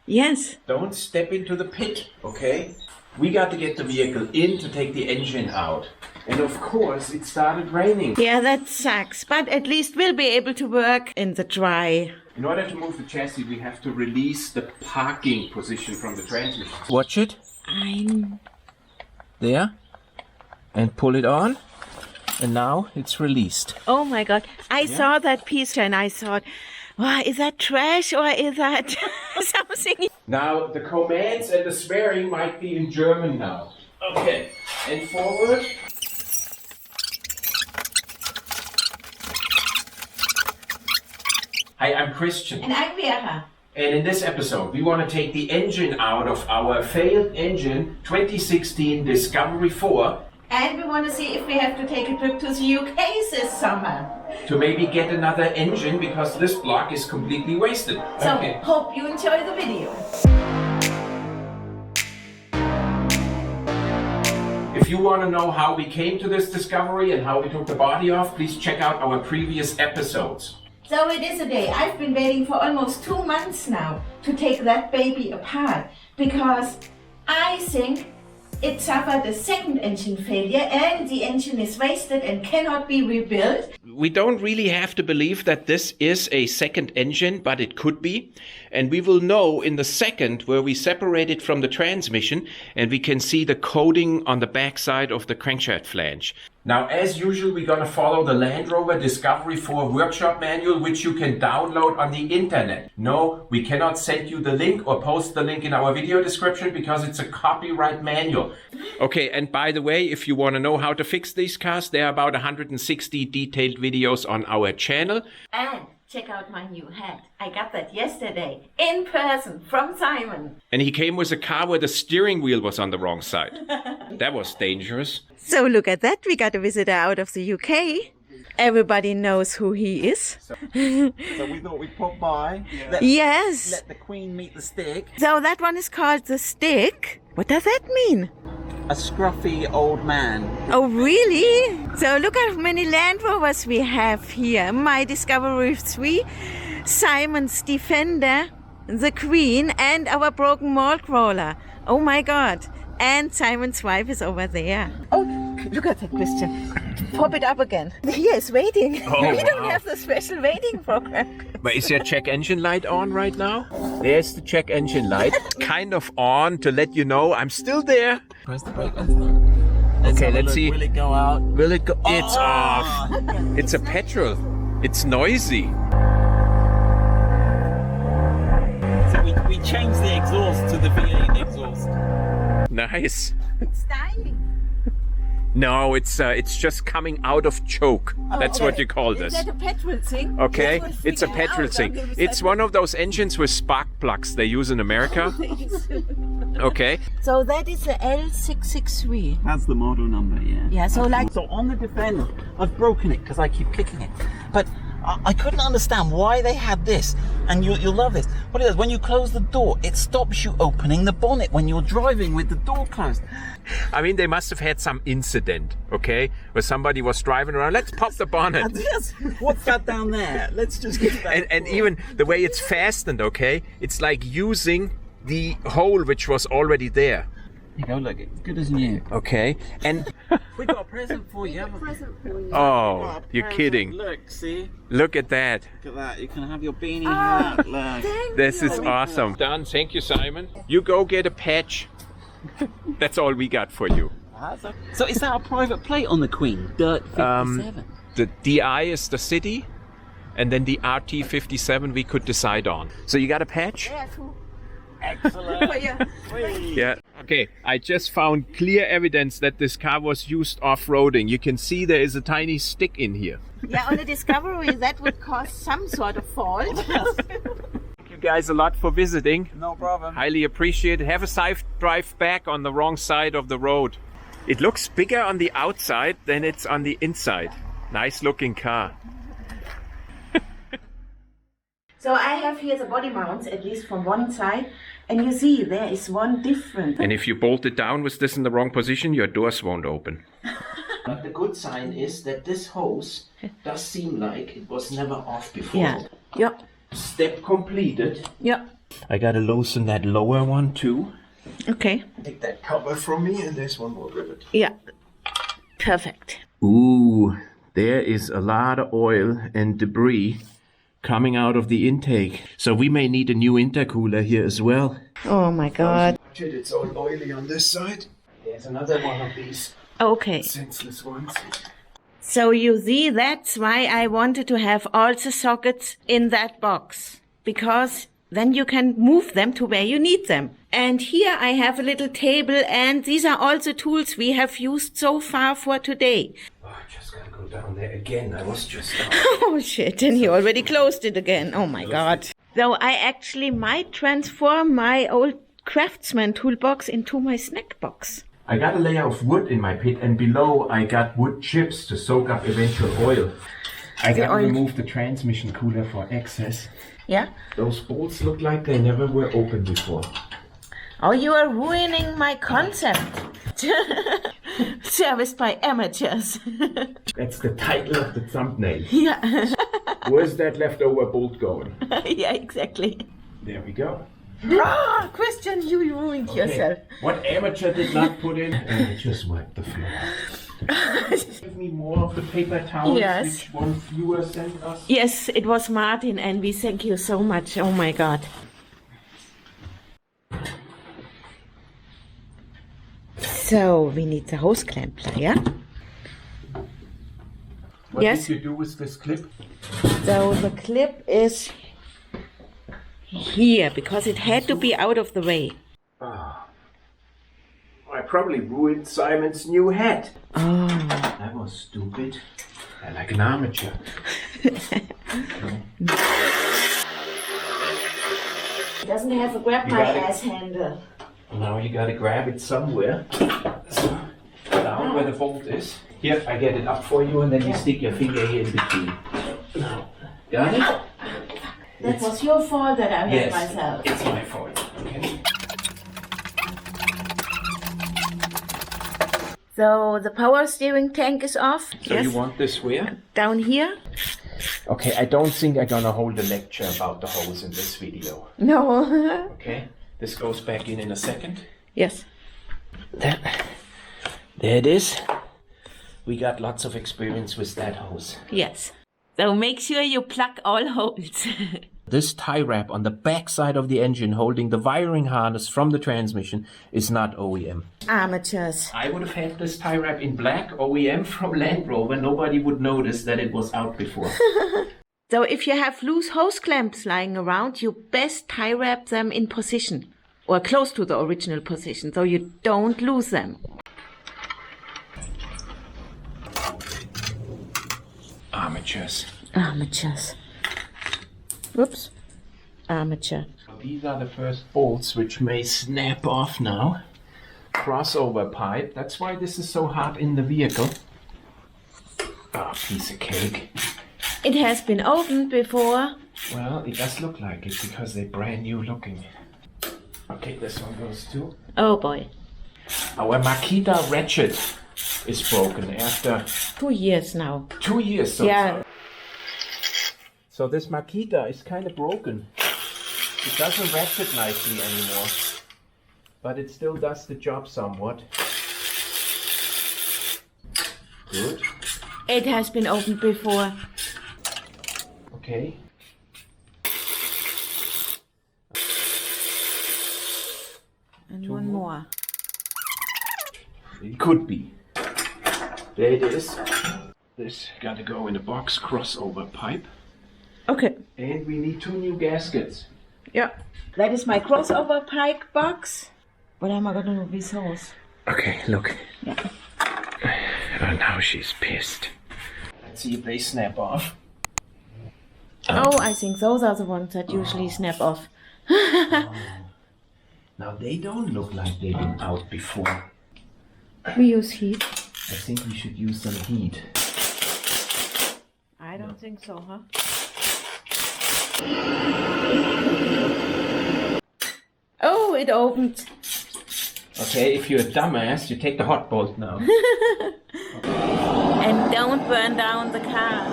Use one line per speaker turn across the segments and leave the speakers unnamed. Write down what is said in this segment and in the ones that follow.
Yes.
Don't step into the pit, okay? We got to get the vehicle in to take the engine out. And of course, it started raining.
Yeah, that sucks. But at least we'll be able to work in the dry.
In order to move the chassis, we have to release the parking position from the transmission. Watch it.
I'm...
There. And pull it on. And now it's released.
Oh my God. I saw that piece and I thought, wow, is that trash or is that something?
Now, the commands and the swearing might be in German now. Okay. And forward. Hi, I'm Christian.
And I'm Vera.
And in this episode, we want to take the engine out of our failed engine 2016 Discovery 4.
And we want to see if we have to take a trip to the UK this summer.
To maybe get another engine because this block is completely wasted.
So,
Okay.
hope you enjoy the video.
If you want to know how we came to this discovery and how we took the body off, please check out our previous episodes.
So it is a day. I've been waiting for almost 2 months now to take that baby apart because I think it suffered a second engine failure and the engine is wasted and cannot be rebuilt.
We don't really have to believe that this is a second engine, but it could be. And we will know in the second where we separate it from the transmission and we can see the coating on the backside of the crankshaft flange. Now, as usual, we're going to follow the Land Rover Discovery 4 workshop manual, which you can download on the internet. No, we cannot send you the link or post the link in our video description because it's a copyright manual. Okay, and by the way, if you want to know how to fix these cars, there are about 160 detailed videos on our channel.
And check out my new hat. I got that yesterday in person from Simon.
And he came with a car where the steering wheel was on the wrong side. That was dangerous.
So look at that. We got a visitor out of the UK. Everybody knows who he is.
So we thought we'd pop by.
Yes.
Let the Queen meet the stick.
So that one is called the stick. What does that mean?
A scruffy old man.
Oh, really? So look how many Land Rovers we have here. My Discovery 3, Simon's Defender, the Queen, and our broken malt roller. Oh my God. And Simon's wife is over there. Oh, look at that, Christian. Pop it up again. He is waiting.
Oh,
we don't
wow.
have the special waiting program.
But is your check engine light on right now? There's the check engine light. Kind of on to let you know I'm still there.
Press the brake. Okay,
let's see.
Will it go out?
Will it go? It's
Oh!
off. It's a petrol. It's noisy.
So we changed the exhaust to the V8 exhaust.
Nice.
It's dying.
No, it's just coming out of choke. That's what you call this.
Is that a petrol thing?
Okay,
Yes, we'll
it's a
figure
petrol
out.
thing.
Okay,
It's one of those engines with spark plugs they use in America. Okay.
So that is the L663.
That's the model number, yeah.
Yeah, so like...
So on the Defender, I've broken it because I keep kicking it. But I couldn't understand why they had this. And you'll love this. What it does, when you close the door, it stops you opening the bonnet when you're driving with the door closed.
I mean, they must have had some incident, okay, where somebody was driving around. Let's pop the bonnet.
Yes. What's that down there? Let's just get that.
And even the way it's fastened, okay, it's like using the hole which was already there.
You go, look, it's good as new.
Okay, and
We got a present for you.
oh, you're kidding.
Look, see?
Look at that.
Look at that. You can have your beanie hat. Look.
This is awesome. Done. Thank you, Simon. You go get a patch. That's all we got for you.
So is that a private plate on the Queen? Dirt 57.
The DI is the city, and then the RT57 we could decide on. So you got a patch?
Excellent.
Yeah. Okay, I just found clear evidence that this car was used off-roading. You can see there is a tiny stick in here.
Yeah, on the Discovery, that would cause some sort of fault.
Thank you guys a lot for visiting.
No problem.
Highly appreciate it. Have a safe drive back on the wrong side of the road. It looks bigger on the outside than it's on the inside. Nice looking car.
So I have here the body mounts, at least from one side. And you see, there is one different.
And if you bolt it down with this in the wrong position, your doors won't open. But the good sign is that this hose does seem like it was never off before.
Yeah. Yep.
Step completed.
Yep.
I gotta loosen that lower one too.
Okay.
Take that cover from me, and there's one more rivet.
Yeah. Perfect.
Ooh, there is a lot of oil and debris coming out of the intake. So we may need a new intercooler here as well.
Oh my God.
It's all oily on this side. There's another one of these
Okay.
senseless ones.
So you see, that's why I wanted to have all the sockets in that box. Because then you can move them to where you need them. And here I have a little table, and these are all the tools we have used so far for today.
Oh, I just gotta go down there again. I was just down.
Oh shit, and he already closed it again. Oh my God. So I actually might transform my old craftsman toolbox into my snack box.
I got a layer of wood in my pit, and below I got wood chips to soak up eventual oil. I gotta remove the transmission cooler for access.
Yeah?
Those bolts look like they never were opened before.
Oh, you are ruining my concept. Serviced by amateurs.
That's the title of the thumbnail.
Yeah.
Where's that leftover bolt going?
Yeah, exactly.
There we go.
Ah, Christian, you ruined yourself.
What amateur did not put in? And just wipe the floor. Give me more of the paper towels
Yes.
which one viewer sent us.
Yes, it was Martin, and we thank you so much. Oh my God. So we need the hose clamp plier.
What
Yes.
did you do with this clip?
So the clip is here because it had to be out of the way.
I probably ruined Simon's new hat.
Oh.
That was stupid. I like an amateur.
It doesn't have a grab my ass handle.
Now you gotta grab it somewhere. So, down where the bolt is. Here, I get it up for you, and then you stick your finger here in between. Now, got it?
That was your fault that I hit
Yes,
myself.
it's my fault. Okay.
So the power steering tank is off.
So you want this where?
Down here?
Okay, I don't think I'm gonna hold a lecture about the hose in this video.
No.
Okay, this goes back in a second.
Yes.
There it is. We got lots of experience with that hose.
Yes. So make sure you plug all holes.
This tie wrap on the back side of the engine holding the wiring harness from the transmission is not OEM.
Amateurs.
I would have had this tie wrap in black OEM from Land Rover. Nobody would notice that it was out before.
So if you have loose hose clamps lying around, you best tie wrap them in position or close to the original position so you don't lose them.
Amateurs.
Amateurs. Whoops. Amateur.
These are the first bolts which may snap off now. Crossover pipe. That's why this is so hot in the vehicle. Ah, piece of cake.
It has been opened before.
Well, it does look like it because they're brand new looking. Okay, this one goes too.
Oh boy.
Our Makita ratchet is broken after
2 years now.
2 years. So
Yeah.
So this Makita is kind of broken. It doesn't ratchet nicely anymore. But it still does the job somewhat. Good.
It has been opened before.
Okay.
And one more.
It could be. There it is. This gotta go in a box crossover pipe.
Okay.
And we need 2 new gaskets.
Yeah. That is my crossover pipe box. What am I gonna do with this hose?
Okay, look.
Yeah.
Oh, now she's pissed. Let's see if they snap off.
Oh, I think those are the ones that usually snap off.
Now they don't look like they've been out before.
We use heat.
I think we should use some heat.
I don't think so, huh? Oh, it opened.
Okay, if you're a dumbass, you take the hot bolt now.
And don't burn down the car.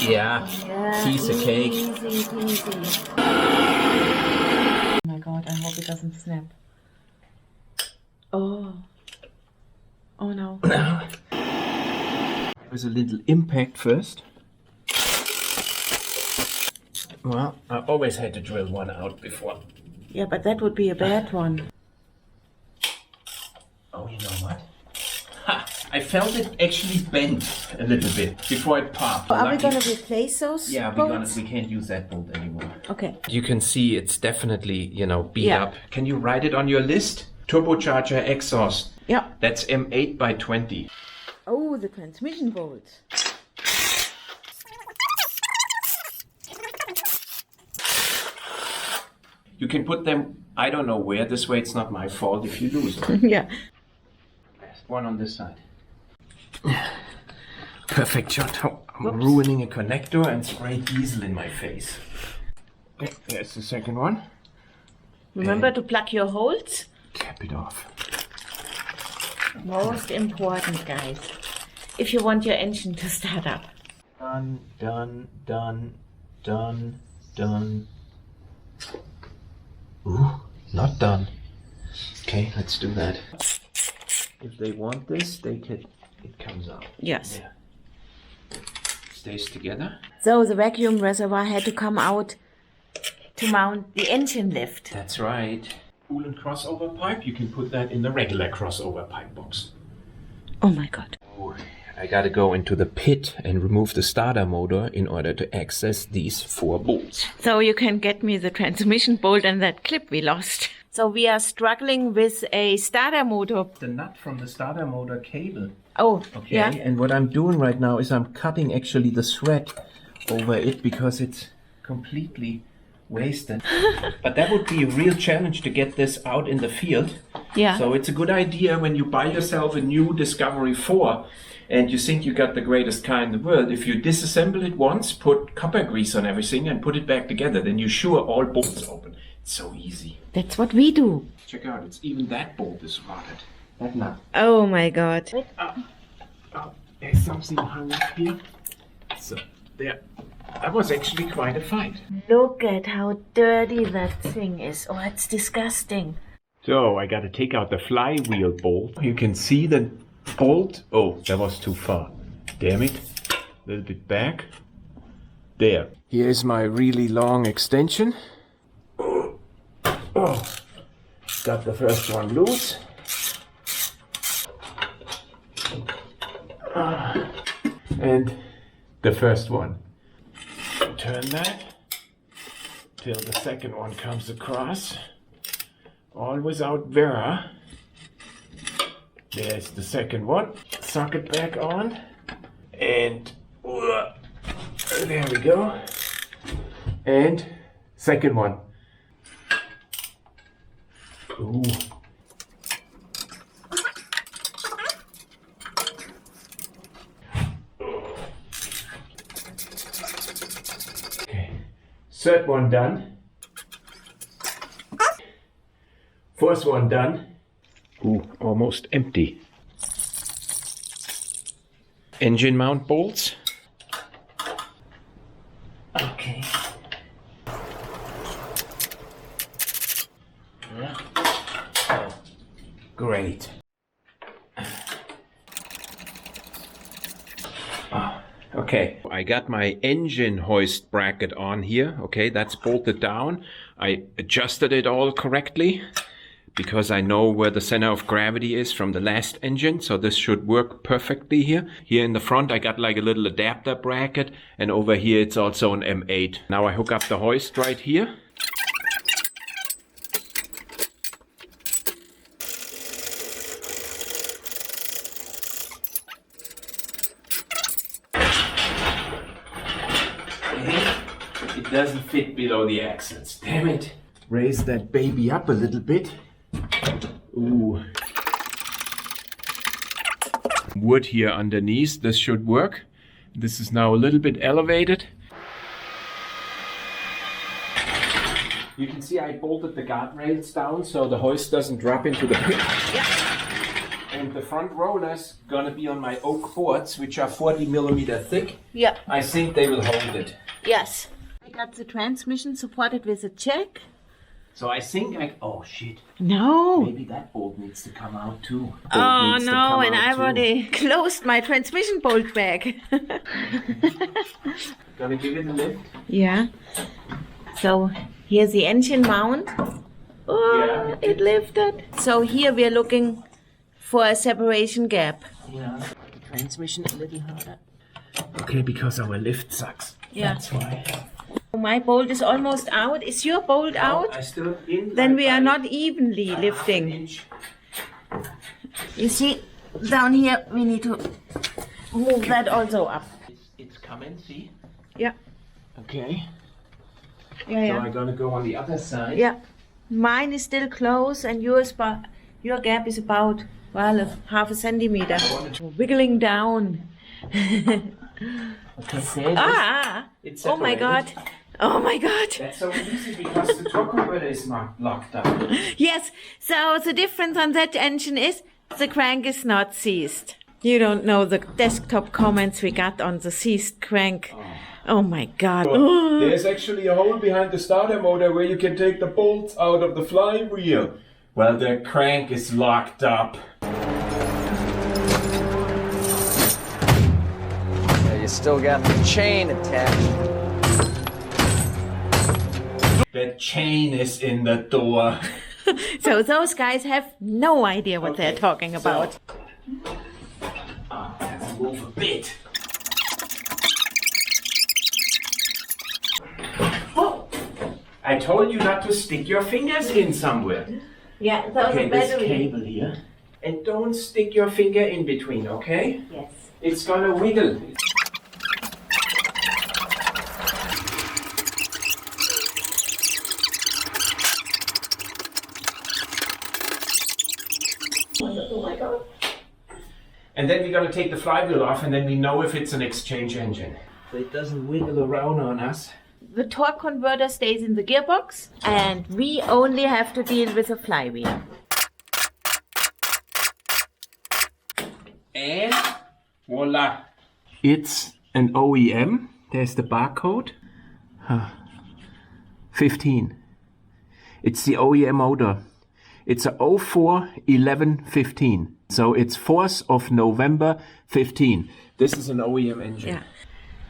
Yeah. Piece of cake.
Easy. Oh my god, I hope it doesn't snap. Oh no.
There was a little impact first. Well, I always had to drill one out before.
Yeah, but that would be a bad one.
Oh, you know what? Ha! I felt it actually bent a little bit before it popped.
Are we gonna replace those bolts?
We can't use that bolt anymore.
Okay.
You can see it's definitely, beat up. Can you write it on your list? Turbocharger exhaust.
Yeah.
That's M8/20.
Oh, the transmission bolts.
You can put them, I don't know where, this way it's not my fault if you lose them.
Yeah.
One on this side. Perfect shot. I'm ruining a connector and spray diesel in my face. Okay, there's the second one.
Remember to plug your holes.
Cap it off.
Most important, guys. If you want your engine to start up.
Done. Ooh, not done. Okay, let's do that. If they want this, it comes out.
Yes.
Yeah. Stays together.
So the vacuum reservoir had to come out to mount the engine lift.
That's right. Coolant crossover pipe, you can put that in the regular crossover pipe box.
Oh my god.
Oh, I gotta go into the pit and remove the starter motor in order to access these 4 bolts.
So you can get me the transmission bolt and that clip we lost. So we are struggling with a starter motor.
The nut from the starter motor cable.
Oh,
Okay,
yeah.
and what I'm doing right now is I'm cutting actually the thread over it because it's completely wasted. But that would be a real challenge to get this out in the field.
Yeah.
So it's a good idea when you buy yourself a new Discovery 4 and you think you got the greatest car in the world, if you disassemble it once, put copper grease on everything and put it back together, then you're sure all bolts open. It's so easy.
That's what we do.
Check out, it's even that bolt is rotted. That nut.
Oh my god.
Oh, there's something hung up here. So, there. That was actually quite a fight.
Look at how dirty that thing is. Oh, it's disgusting.
So, I gotta take out the flywheel bolt. You can see the bolt. Oh, that was too far. Damn it. A little bit back. There. Here's my really long extension. Oh, got the first one loose. And the first one. Turn that till the second one comes across. All without Vera. There's the second one. Socket back on. And there we go. And second one. Ooh. Okay. Third one done. Fourth one done. Ooh, almost empty. Engine mount bolts. Okay. Yeah. Oh, great. Okay, I got my engine hoist bracket on here. Okay, that's bolted down. I adjusted it all correctly because I know where the center of gravity is from the last engine, so this should work perfectly here. Here in the front I got like a little adapter bracket, and over here it's also an M8. Now I hook up the hoist right here. It doesn't fit below the axles. Damn it. Raise that baby up a little bit. Ooh. Wood here underneath. This should work. This is now a little bit elevated. You can see I bolted the guardrails down so the hoist doesn't drop into the pit. Yeah. And And the front rollers gonna be on my oak boards, which are 40 millimeter thick.
Yeah.
I think they will hold it.
Yes. I got the transmission supported with a jack.
So I think oh shit.
No.
Maybe that bolt needs to come out too.
Oh no, and I already closed my transmission bolt bag.
Gonna give it a lift?
Yeah. So here's the engine mount. Oh,
Yeah.
it lifted. So here we are looking for a separation gap.
Yeah. The transmission a little harder. Okay, because our lift sucks.
Yeah.
That's why.
My bolt is almost out. Is your bolt out?
I still in.
Then we are not evenly lifting. You see, down here we need to move that also up.
It's coming, see?
Yeah.
Okay.
Yeah,
So
yeah.
I'm gonna go on the other side.
Yeah. Mine is still close and yours, your gap is about, well, half a centimeter. Wiggling down.
Okay.
Ah!
It's
Oh my
separated.
God. Oh my God.
That's so easy because the torque converter is not locked up.
Yes, so the difference on that engine is the crank is not seized. You don't know the desktop comments we got on the seized crank. Oh my God.
There's actually a hole behind the starter motor where you can take the bolts out of the flywheel. Well, the crank is locked up.
Yeah, you still got the chain attached.
The chain is in the door.
So those guys have no idea what they're talking
so-
about.
Let's move a bit. Oh, I told you not to stick your fingers in somewhere.
Yeah, so
Okay,
the
this
battery.
cable here. And don't stick your finger in between, okay?
Yes.
It's gonna wiggle.
Oh my God.
And then we're gonna take the flywheel off and then we know if it's an exchange engine. So it doesn't wiggle around on us.
The torque converter stays in the gearbox and we only have to deal with the flywheel.
And voila. It's an OEM. There's the barcode. 15. It's the OEM motor. It's a 04-11-15. So it's 4th of November 15. This is an OEM engine.
Yeah.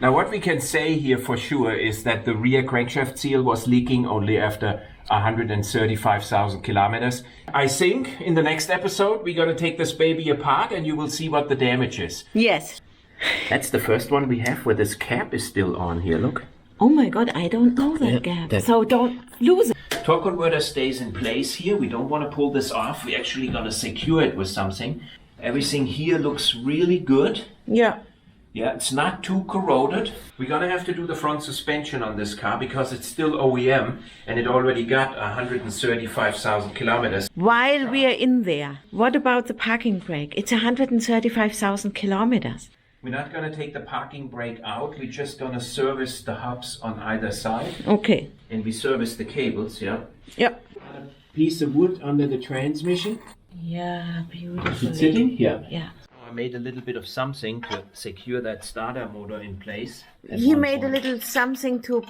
Now what we can say here for sure is that the rear crankshaft seal was leaking only after 135,000 kilometers. I think in the next episode we're going to take this baby apart and you will see what the damage is.
Yes.
That's the first one we have where this cap is still on here, look.
Oh my God, I don't know that gap. So don't lose it.
Torque converter stays in place here. We don't want to pull this off. We're actually going to secure it with something. Everything here looks really good.
Yeah.
Yeah, it's not too corroded. We're gonna have to do the front suspension on this car because it's still OEM and it already got 135,000 kilometers.
While we are in there, what about the parking brake? It's 135,000 kilometers.
We're not gonna take the parking brake out. We're just gonna service the hubs on either side.
Okay.
And we service the cables, yeah.
Yep.
A piece of wood under the transmission.
Yeah, beautiful.
Is it sitting? Yeah.
Yeah.
I made a little bit of something to secure that starter motor in place.
He made a little something to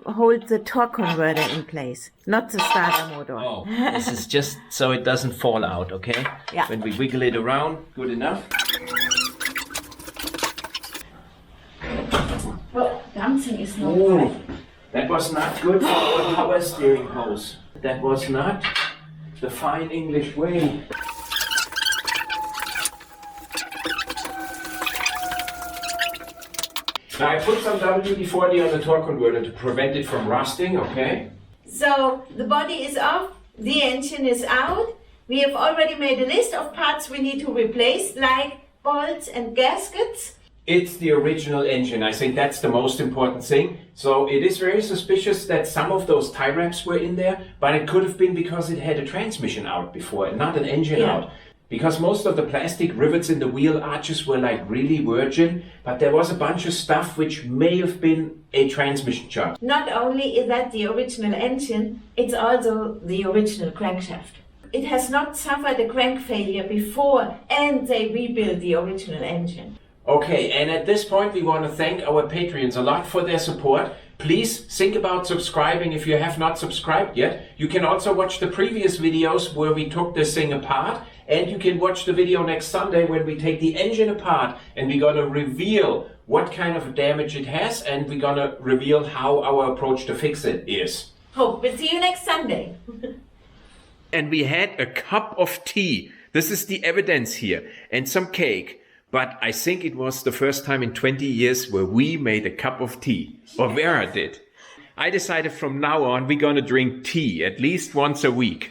hold the torque converter in place, not the starter motor.
Oh, this is just so it doesn't fall out, okay?
Yeah.
When we wiggle it around, good enough.
Well, something is not
Oh,
right.
that was not good for our power steering hose. That was not the fine English way. Now I put some WD-40 on the torque converter to prevent it from rusting, okay?
So the body is off, the engine is out. We have already made a list of parts we need to replace, like bolts and gaskets.
It's the original engine. I think that's the most important thing. So it is very suspicious that some of those tie wraps were in there, but it could have been because it had a transmission out before and not an engine out. Because most of the plastic rivets in the wheel arches were like really virgin, but there was a bunch of stuff which may have been a transmission job.
Not only is that the original engine, it's also the original crankshaft. it has not suffered a crank failure before, and they rebuilt the original engine.
Okay, and at this point we want to thank our Patreons a lot for their support. Please think about subscribing if you have not subscribed yet. You can also watch the previous videos where we took this thing apart, and you can watch the video next Sunday when we take the engine apart and we're going to reveal what kind of damage it has, and we're going to reveal how our approach to fix it is.
Hope we'll see you next Sunday.
And we had a cup of tea. This is the evidence here, and some cake. But I think it was the first time in 20 years where we made a cup of tea. Or Vera did. I decided from now on we're going to drink tea at least once a week.